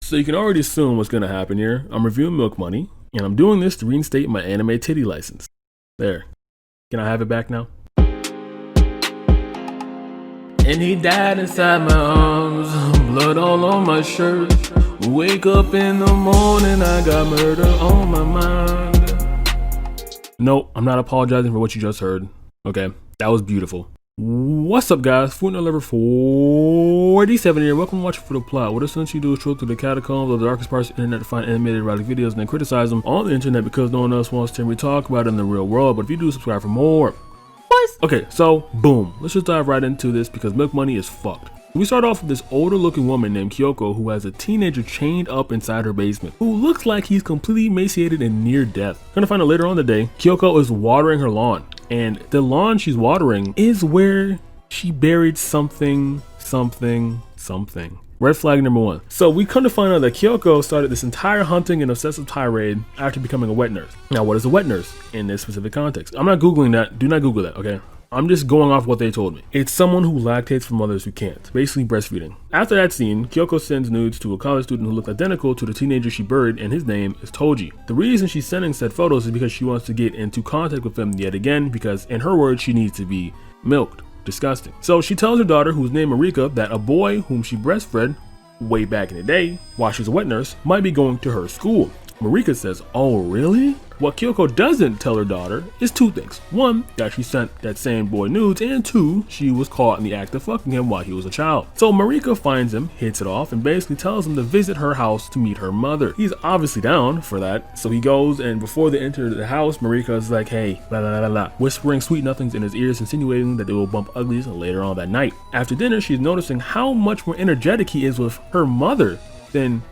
So you can already assume what's gonna happen here. I'm reviewing Milk Money, and I'm doing this to reinstate my anime titty license. There. Can I have it back now? And he died inside my arms, blood all on my shirt. Wake up in the morning, I got murder on my mind. No, I'm not apologizing for what you just heard. Okay, that was beautiful. What's up, guys? Footnote Lover 47 here. Welcome to Watch For The Plot. What essentially do is troll through the catacombs of the darkest parts of the internet to find animated erotic videos and then criticize them on the internet because no one else wants to hear me talk about it in the real world. But if you do, subscribe for more. Okay, so boom, let's just dive right into this because Milk Money is fucked. We start off with this older looking woman named Kyoko who has a teenager chained up inside her basement who looks like he's completely emaciated and near death. Gonna find out later on in the day, Kyoko is watering her lawn, and the lawn she's watering is where she buried something. Red flag number 1. So we come to find out that Kyoko started this entire hunting and obsessive tirade after becoming a wet nurse. Now, what is a wet nurse in this specific context? I'm not Googling that. Do not Google that, okay? I'm just going off what they told me. It's someone who lactates for mothers who can't, basically breastfeeding. After that scene, Kyoko sends nudes to a college student who looked identical to the teenager she buried, and his name is Toji. The reason she's sending said photos is because she wants to get into contact with him yet again because, in her words, she needs to be milked. Disgusting. So she tells her daughter, who's named Marika, that a boy whom she breastfed way back in the day, while she's a wet nurse, might be going to her school. Marika says, "Oh, really?" What Kyoko doesn't tell her daughter is 2 things. 1, that she sent that same boy nudes, and 2, she was caught in the act of fucking him while he was a child. So Marika finds him, hits it off, and basically tells him to visit her house to meet her mother. He's obviously down for that, so he goes, and before they enter the house, Marika is like, "Hey, la la la la," whispering sweet nothings in his ears, insinuating that they will bump uglies later on that night. After dinner, she's noticing how much more energetic he is with her mother than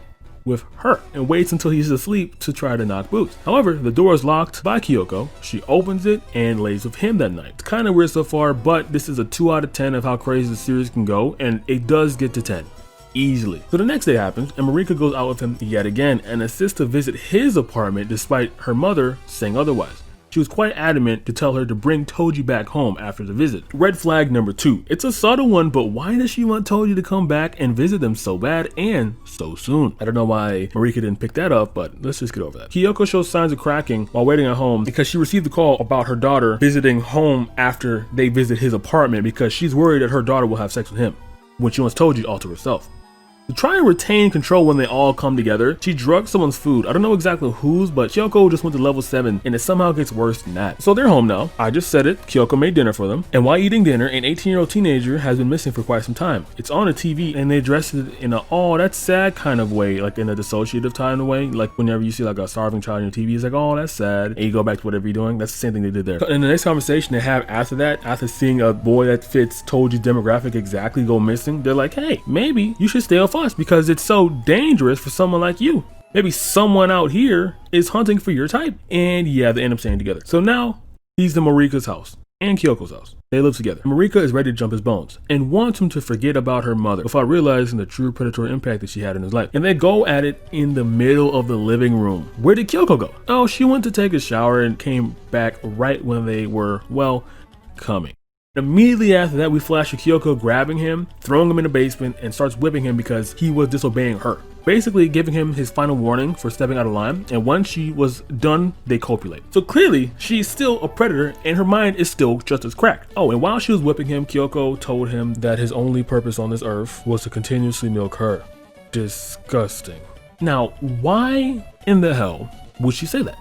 with her, and waits until he's asleep to try to knock boots. However, the door is locked by Kyoko. She opens it and lays with him that night. It's kind of weird so far, but this is a 2 out of 10 of how crazy the series can go, and it does get to 10. Easily. So the next day happens, and Marika goes out with him yet again and assists to visit his apartment despite her mother saying otherwise. She was quite adamant to tell her to bring Toji back home after the visit. Red flag number 2. It's a subtle one, but why does she want Toji to come back and visit them so bad and so soon? I don't know why Marika didn't pick that up, but let's just get over that. Kyoko shows signs of cracking while waiting at home because she received a call about her daughter visiting home after they visit his apartment because she's worried that her daughter will have sex with him when she wants Toji all to herself. To try and retain control when they all come together, she drugged someone's food. I don't know exactly whose, but Kyoko just went to level 7 and it somehow gets worse than that. So they're home now. I just said it. Kyoko made dinner for them. And while eating dinner, an 18-year-old teenager has been missing for quite some time. It's on the TV and they address it in a, "oh, that's sad" kind of way, like in a dissociative kind of way. Like whenever you see like a starving child on your TV, it's like, "oh, that's sad." And you go back to whatever you're doing. That's the same thing they did there. In the next conversation they have after that, after seeing a boy that fits Toji's demographic exactly go missing, they're like, "hey, maybe you should stay off us because it's so dangerous for someone like you. Maybe someone out here is hunting for your type." And yeah, they end up staying together. So now he's in Marika's house and Kyoko's house. They live together. Marika is ready to jump his bones and wants him to forget about her mother without realizing the true predatory impact that she had in his life. And they go at it in the middle of the living room. Where did Kyoko go? Oh, she went to take a shower and came back right when they were, well, coming. Immediately after that, we flash to Kyoko grabbing him, throwing him in the basement, and starts whipping him because he was disobeying her. Basically giving him his final warning for stepping out of line, and once she was done, they copulate. So clearly, she's still a predator, and her mind is still just as cracked. Oh, and while she was whipping him, Kyoko told him that his only purpose on this earth was to continuously milk her. Disgusting. Now, why in the hell would she say that?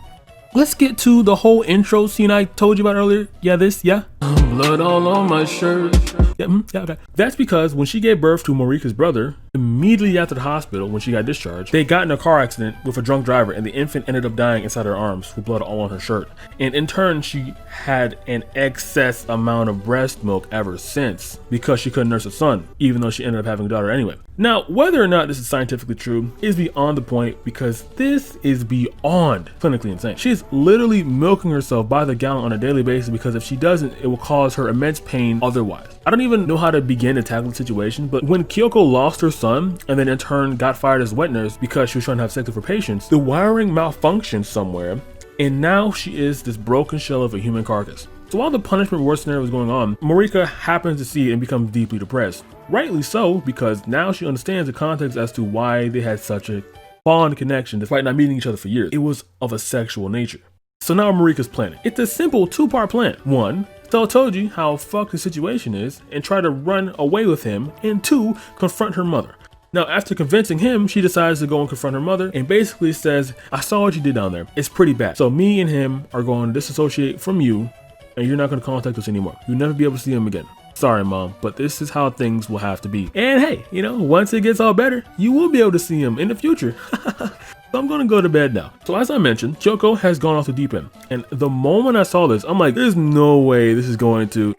Let's get to the whole intro scene I told you about earlier. Yeah, this, yeah. Blood all on my shirt. Yeah, okay. That's because when she gave birth to Marika's brother, immediately after the hospital, when she got discharged, they got in a car accident with a drunk driver and the infant ended up dying inside her arms with blood all on her shirt. And in turn, she had an excess amount of breast milk ever since because she couldn't nurse a son, even though she ended up having a daughter anyway. Now, whether or not this is scientifically true is beyond the point because this is beyond clinically insane. She's literally milking herself by the gallon on a daily basis because if she doesn't, it will cause her immense pain otherwise. I don't even know how to begin to tackle the situation, but when Kyoko lost her son and then in turn got fired as wet nurse because she was trying to have sex with her patients, the wiring malfunctioned somewhere and now she is this broken shell of a human carcass. So while the punishment reward scenario was going on, Marika happens to see it and becomes deeply depressed. Rightly so, because now she understands the context as to why they had such a fond connection despite not meeting each other for years. It was of a sexual nature. So now Marika's planning. It's a simple two-part plan. One, tell Toji how fucked the situation is and try to run away with him. And two, confront her mother. Now, after convincing him, she decides to go and confront her mother and basically says, I saw what you did down there. It's pretty bad. So me and him are going to disassociate from you and you're not going to contact us anymore. You'll never be able to see him again. Sorry, Mom, but this is how things will have to be. And hey, you know, once it gets all better, you will be able to see him in the future. So I'm gonna go to bed now. So as I mentioned, Kyoko has gone off the deep end. And the moment I saw this, I'm like, there's no way this is going to...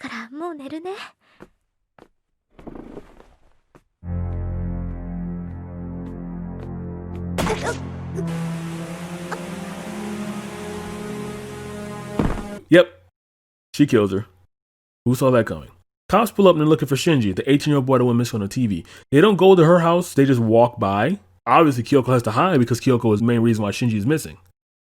Yep, she kills her. Who saw that coming? Cops pull up and they're looking for Shinji, the 18-year-old boy that went missing on the TV. They don't go to her house, they just walk by. Obviously, Kyoko has to hide because Kyoko is the main reason why Shinji is missing.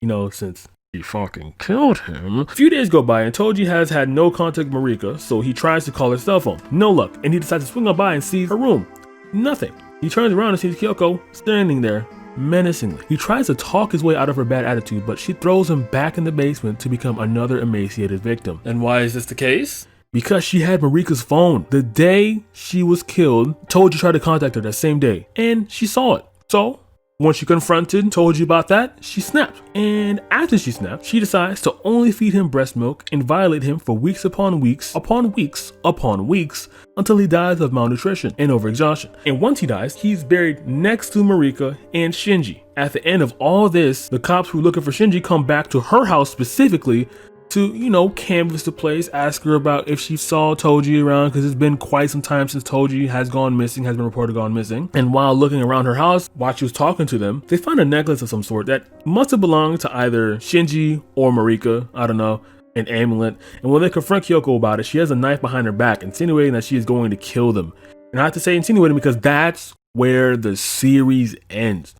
You know, since he fucking killed him. A few days go by and Toji has had no contact with Marika, so he tries to call her cell phone. No luck, and he decides to swing on by and sees her room. Nothing. He turns around and sees Kyoko standing there menacingly. He tries to talk his way out of her bad attitude, but she throws him back in the basement to become another emaciated victim. And why is this the case? Because she had Marika's phone. The day she was killed, Toji tried to contact her that same day, and she saw it. So, when she confronted Toji about that, she snapped. And after she snapped, she decides to only feed him breast milk and violate him for weeks upon weeks, upon weeks, upon weeks, until he dies of malnutrition and overexhaustion. And once he dies, he's buried next to Marika and Shinji. At the end of all this, the cops who are looking for Shinji come back to her house specifically to, you know, canvass the place, ask her about if she saw Toji around, because it's been quite some time since Toji has gone missing, has been reported gone missing. And while looking around her house, while she was talking to them, they find a necklace of some sort that must have belonged to either Shinji or Marika, I don't know, an amulet. And when they confront Kyoko about it, she has a knife behind her back, insinuating that she is going to kill them. And I have to say insinuating because that's where the series ends.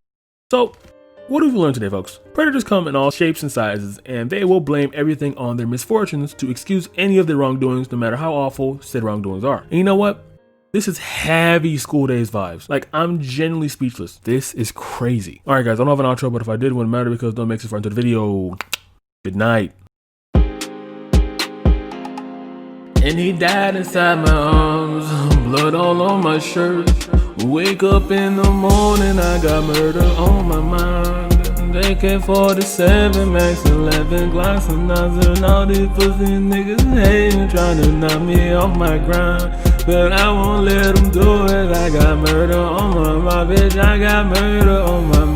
So, what have we learned today, folks? Predators come in all shapes and sizes, and they will blame everything on their misfortunes to excuse any of their wrongdoings, no matter how awful said wrongdoings are. And you know what? This is heavy School Days vibes. Like, I'm genuinely speechless. This is crazy. Alright guys, I don't have an outro, but if I did, it wouldn't matter because don't make it far into the video. Good night. And he died inside my arms, blood all on my shirt. Wake up in the morning, I got murder on my mind. AK-47, Max 11, Glocks and Nas, and all these pussy niggas hating, trying to knock me off my grind. But I won't let them do it. I got murder on my bitch, I got murder on my mind.